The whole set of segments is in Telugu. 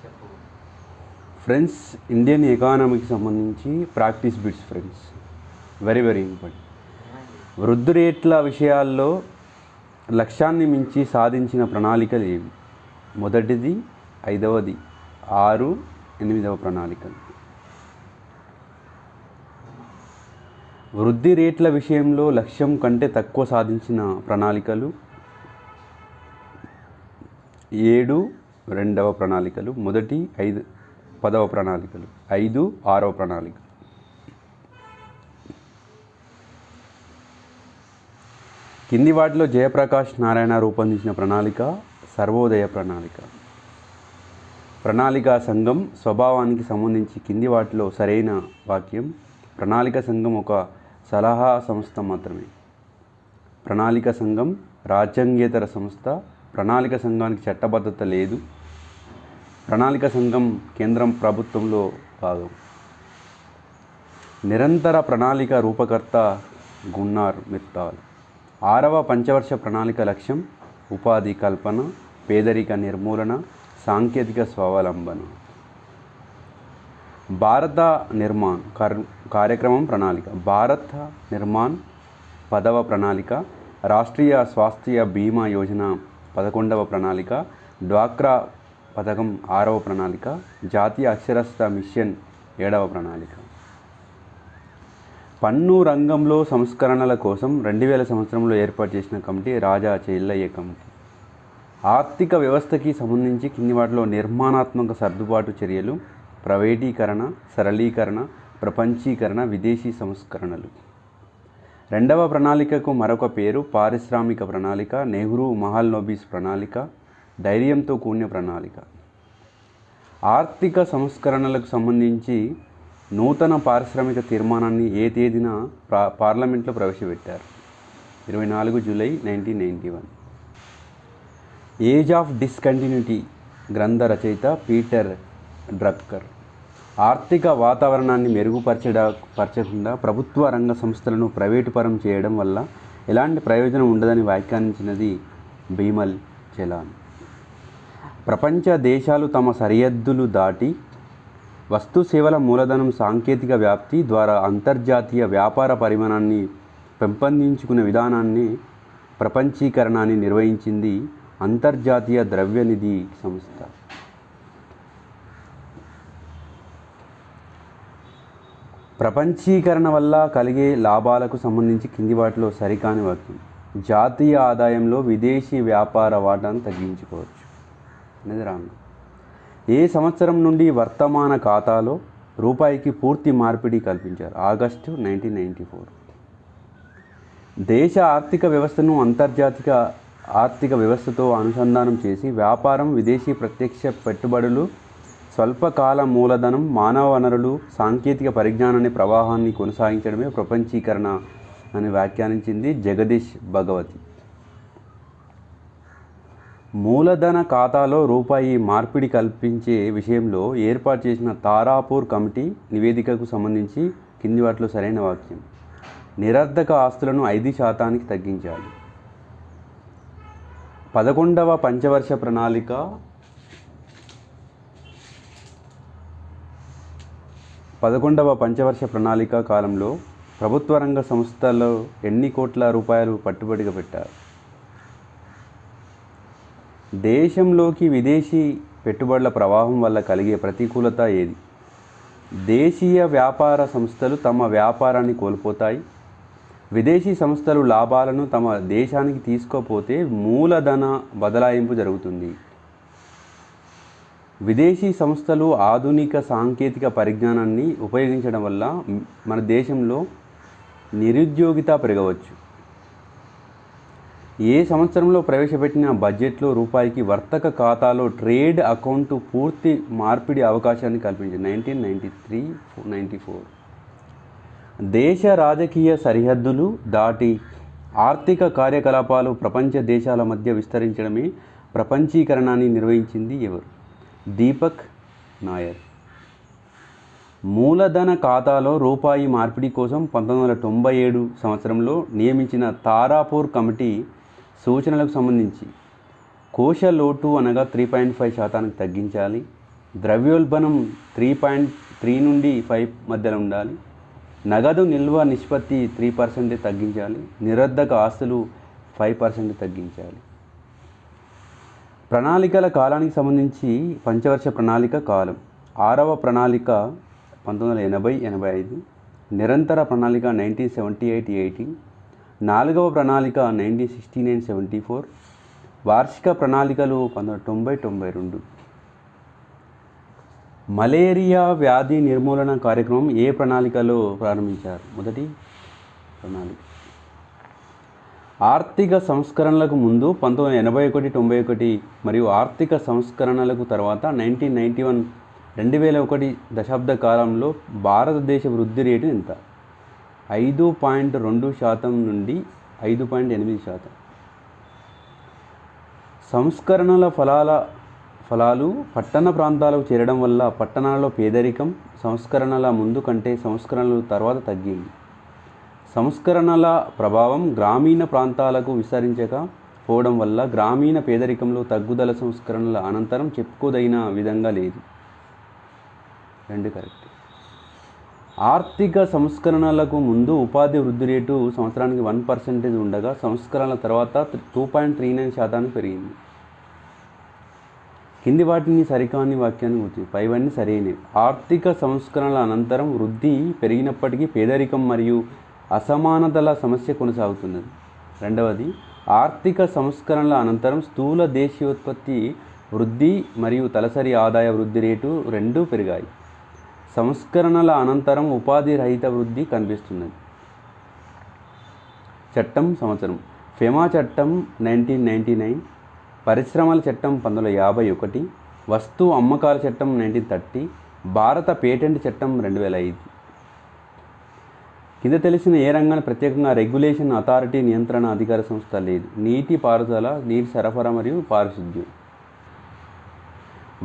చెప్పు ఫ్రెండ్స్. ఇండియన్ ఎకానమీకి సంబంధించి practice bits friends, very very important. వృద్ధి రేట్ల విషయాల్లో లక్ష్యాన్ని మించి సాధించిన ప్రణాళికలు ఏవి? మొదటిది, 5వది, 6, 8వ ప్రణాళికలు. వృద్ధి రేట్ల విషయంలో లక్ష్యం కంటే తక్కువ సాధించిన ప్రణాళికలు 7, 2వ ప్రణాళికలు. మొదటి 5, 10వ ప్రణాళికలు. 5, 6వ ప్రణాళిక. కింది వాటిలో జయప్రకాష్ నారాయణ రూపొందించిన ప్రణాళిక సర్వోదయ ప్రణాళిక. ప్రణాళికా సంఘం స్వభావానికి సంబంధించి కింది వాటిలో సరైన వాక్యం. ప్రణాళిక సంఘం ఒక సలహా సంస్థ మాత్రమే. ప్రణాళిక సంఘం రాజ్యాంగేతర సంస్థ. ప్రణాళిక సంఘానికి చట్టబద్ధత లేదు. ప్రణాళిక సంఘం కేంద్రం ప్రభుత్వంలో భాగం. నిరంతర ప్రణాళిక రూపకర్త గున్నార్ మిత్తాల్. 6వ పంచవర్ష ప్రణాళిక లక్ష్యం ఉపాధి కల్పన, పేదరిక నిర్మూలన, సాంకేతిక స్వావలంబన. భారత నిర్మాణ్ కార్యక్రమం ప్రణాళిక. భారత నిర్మాణ్ 10వ ప్రణాళిక. రాష్ట్రీయ స్వాస్థ్య బీమా యోజన 11వ ప్రణాళిక. డ్వాక్రా పథకం 6వ ప్రణాళిక. జాతీయ అక్షరాస్యత మిషన్ 7వ ప్రణాళిక. పన్ను రంగంలో సంస్కరణల కోసం 2000 సంవత్సరంలో ఏర్పాటు చేసిన కమిటీ రాజా చెల్లయ్య కమిటీ. ఆర్థిక వ్యవస్థకి సంబంధించి కింది వాటిలో నిర్మాణాత్మక సర్దుబాటు చర్యలు ప్రైవేటీకరణ, సరళీకరణ, ప్రపంచీకరణ, విదేశీ సంస్కరణలు. 2వ ప్రణాళికకు మరొక పేరు పారిశ్రామిక ప్రణాళిక, నెహ్రూ మహల్నోబిస్ ప్రణాళిక, ధైర్యంతో కూడిన ప్రణాళిక. ఆర్థిక సంస్కరణలకు సంబంధించి నూతన పారిశ్రామిక తీర్మానాన్ని ఏ తేదీన పార్లమెంట్లో ప్రవేశపెట్టారు? 24 జూలై 1991. ఏజ్ ఆఫ్ డిస్కంటిన్యూటీ గ్రంథ రచయిత పీటర్ డ్రక్కర్. ఆర్థిక వాతావరణాన్ని మెరుగుపరచకుండా ప్రభుత్వ రంగ సంస్థలను ప్రైవేటు పరం చేయడం వల్ల ఎలాంటి ప్రయోజనం ఉండదని వ్యాఖ్యానించినది బిమల్ జలాన్. ప్రపంచ దేశాలు తమ సరిహద్దులు దాటి వస్తు సేవల మూలధనం సాంకేతిక వ్యాప్తి ద్వారా అంతర్జాతీయ వ్యాపార పరిమాణాన్ని పెంపొందించుకునే విధానాన్ని ప్రపంచీకరణాన్ని నిర్వహించింది అంతర్జాతీయ ద్రవ్యనిధి సంస్థ. ప్రపంచీకరణ వల్ల కలిగే లాభాలకు సంబంధించి కింది వాటిలో సరికాని వాక్యం. జాతీయ ఆదాయంలో విదేశీ వ్యాపార వాటాను తగ్గించుకోవచ్చు అనేది రాంగ్. ఏ సంవత్సరం నుండి వర్తమాన ఖాతాలో రూపాయికి పూర్తి మార్పిడి కల్పించారు? ఆగస్టు 1994. దేశ ఆర్థిక వ్యవస్థను అంతర్జాతీయ ఆర్థిక వ్యవస్థతో అనుసంధానం చేసి వ్యాపారం, విదేశీ ప్రత్యక్ష పెట్టుబడులు, స్వల్పకాల మూలధనం, మానవ వనరులు, సాంకేతిక పరిజ్ఞానాన్ని ప్రవాహాన్ని కొనసాగించడమే ప్రపంచీకరణ అని వ్యాఖ్యానించింది జగదీష్ భగవతి. మూలధన ఖాతాలో రూపాయి మార్పిడి కల్పించే విషయంలో ఏర్పాటు చేసిన తారాపూర్ కమిటీ నివేదికకు సంబంధించి కింది వాటిలో సరైన వాక్యం. నిరర్ధక ఆస్తులను 5% తగ్గించాలి. 11వ పంచవర్ష ప్రణాళిక 11వ పంచవర్ష ప్రణాళిక కాలంలో ప్రభుత్వ రంగ సంస్థల్లో ఎన్ని కోట్ల రూపాయలు పెట్టుబడిగా పెట్టారు? దేశంలోకి విదేశీ పెట్టుబడుల ప్రవాహం వల్ల కలిగే ప్రతికూలత ఏది? దేశీయ వ్యాపార సంస్థలు తమ వ్యాపారాన్ని కోల్పోతాయి. విదేశీ సంస్థలు లాభాలను తమ దేశానికి తీసుకోపోతే మూలధన బదలాయింపు జరుగుతుంది. విదేశీ సంస్థలు ఆధునిక సాంకేతిక పరిజ్ఞానాన్ని ఉపయోగించడం వల్ల మన దేశంలో నిరుద్యోగిత పెరగవచ్చు. ఏ సంవత్సరంలో ప్రవేశపెట్టిన బడ్జెట్లో రూపాయికి వర్తక ఖాతాలో ట్రేడ్ అకౌంట్ పూర్తి మార్పిడి అవకాశాన్ని కల్పించింది? 1993-94. దేశ రాజకీయ సరిహద్దులు దాటి ఆర్థిక కార్యకలాపాలు ప్రపంచ దేశాల మధ్య విస్తరించడమే ప్రపంచీకరణాన్ని నిర్వహించింది ఎవరు? దీపక్ నాయర్. మూలధన ఖాతాలో రూపాయి మార్పిడి కోసం 1997 సంవత్సరంలో నియమించిన తారాపూర్ కమిటీ సూచనలకు సంబంధించి కోశ లోటు అనగా 3.5% తగ్గించాలి. ద్రవ్యోల్బణం 3.3 నుండి 5 మధ్యలో ఉండాలి. నగదు నిల్వ నిష్పత్తి 3% తగ్గించాలి. నిరర్ధక ఆస్తులు 5% తగ్గించాలి. ప్రణాళికల కాలానికి సంబంధించి పంచవర్ష ప్రణాళిక కాలం. 6వ ప్రణాళిక 1980-85, నిరంతర ప్రణాళిక 1978-80, 4వ ప్రణాళిక 1969-74, వార్షిక ప్రణాళికలు 1990-92. మలేరియా వ్యాధి నిర్మూలన కార్యక్రమం ఏ ప్రణాళికలో ప్రారంభించారు? మొదటి ప్రణాళిక. ఆర్థిక సంస్కరణలకు ముందు 1981-91 మరియు ఆర్థిక సంస్కరణలకు తర్వాత 1991-2001 దశాబ్ద కాలంలో భారతదేశ వృద్ధి రేటు ఎంత? 5.2% నుండి 5.8%. సంస్కరణల ఫలాలు పట్టణ ప్రాంతాలకు చేరడం వల్ల పట్టణాలలో పేదరికం సంస్కరణల ముందు కంటే సంస్కరణల తర్వాత తగ్గింది. సంస్కరణల ప్రభావం గ్రామీణ ప్రాంతాలకు విస్తరించకపోవడం వల్ల గ్రామీణ పేదరికంలో తగ్గుదల సంస్కరణల అనంతరం చెప్పుకోదగిన విధంగా లేదు. 2 కరెక్ట్. ఆర్థిక సంస్కరణలకు ముందు ఉపాధి వృద్ధి రేటు సంవత్సరానికి 1% ఉండగా సంస్కరణల తర్వాత 2.39% పెరిగింది. కింది వాటిని సరికాని వాక్యాన్ని గుర్తించండి. పైవన్నీ సరైనవి. ఆర్థిక సంస్కరణల అనంతరం వృద్ధి పెరిగినప్పటికీ పేదరికం మరియు అసమానతల సమస్య కొనసాగుతున్నది. 2వది, ఆర్థిక సంస్కరణల అనంతరం స్థూల దేశీయోత్పత్తి వృద్ధి మరియు తలసరి ఆదాయ వృద్ధి రేటు రెండూ పెరిగాయి. సంస్కరణల అనంతరం ఉపాధి రహిత వృద్ధి కనిపిస్తున్నది. చట్టం సంవత్సరం. ఫెమా చట్టం 1999, పరిశ్రమల చట్టం 1951, వస్తు అమ్మకాల చట్టం 1930, భారత పేటెంట్ చట్టం 2005. కింద తెలిసిన ఏ రంగాన్ని ప్రత్యేకంగా రెగ్యులేషన్ అథారిటీ నియంత్రణ అధికార సంస్థ లేదు? నీటి పారుదల, నీటి సరఫరా మరియు పారిశుద్ధ్యం.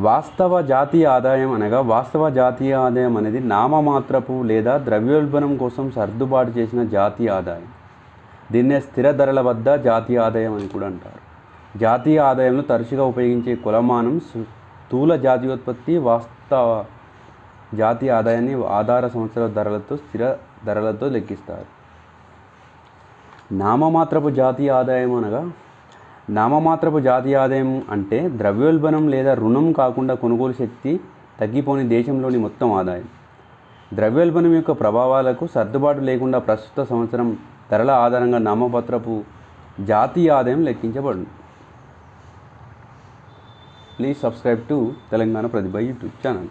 వాస్తవ జాతీయ ఆదాయం అనగా వాస్తవ జాతీయ ఆదాయం అనేది నామమాత్రపు లేదా ద్రవ్యోల్బణం కోసం సర్దుబాటు చేసిన జాతీయ ఆదాయం. దీన్నే స్థిర ధరల వద్ద జాతీయ ఆదాయం అని కూడా అంటారు. జాతీయ ఆదాయంలో తరచుగా ఉపయోగించే కొలమానం స్థూల జాతీయోత్పత్తి. వాస్తవ జాతీయ ఆదాయాన్ని ఆధార సంవత్సర ధరలతో స్థిర ధరలతో లెక్కిస్తారు. నామమాత్రపు జాతీయ ఆదాయం అనగా నామమాత్రపు జాతీయ ఆదాయం అంటే ద్రవ్యోల్బణం లేదా రుణం కాకుండా కొనుగోలు శక్తి తగ్గిపోని దేశంలోని మొత్తం ఆదాయం. ద్రవ్యోల్బణం యొక్క ప్రభావాలకు సర్దుబాటు లేకుండా ప్రస్తుత సంవత్సరం ధరల ఆధారంగా నామమాత్రపు జాతీయ ఆదాయం లెక్కించబడును. Please subscribe to Telangana Pratibha YouTube channel.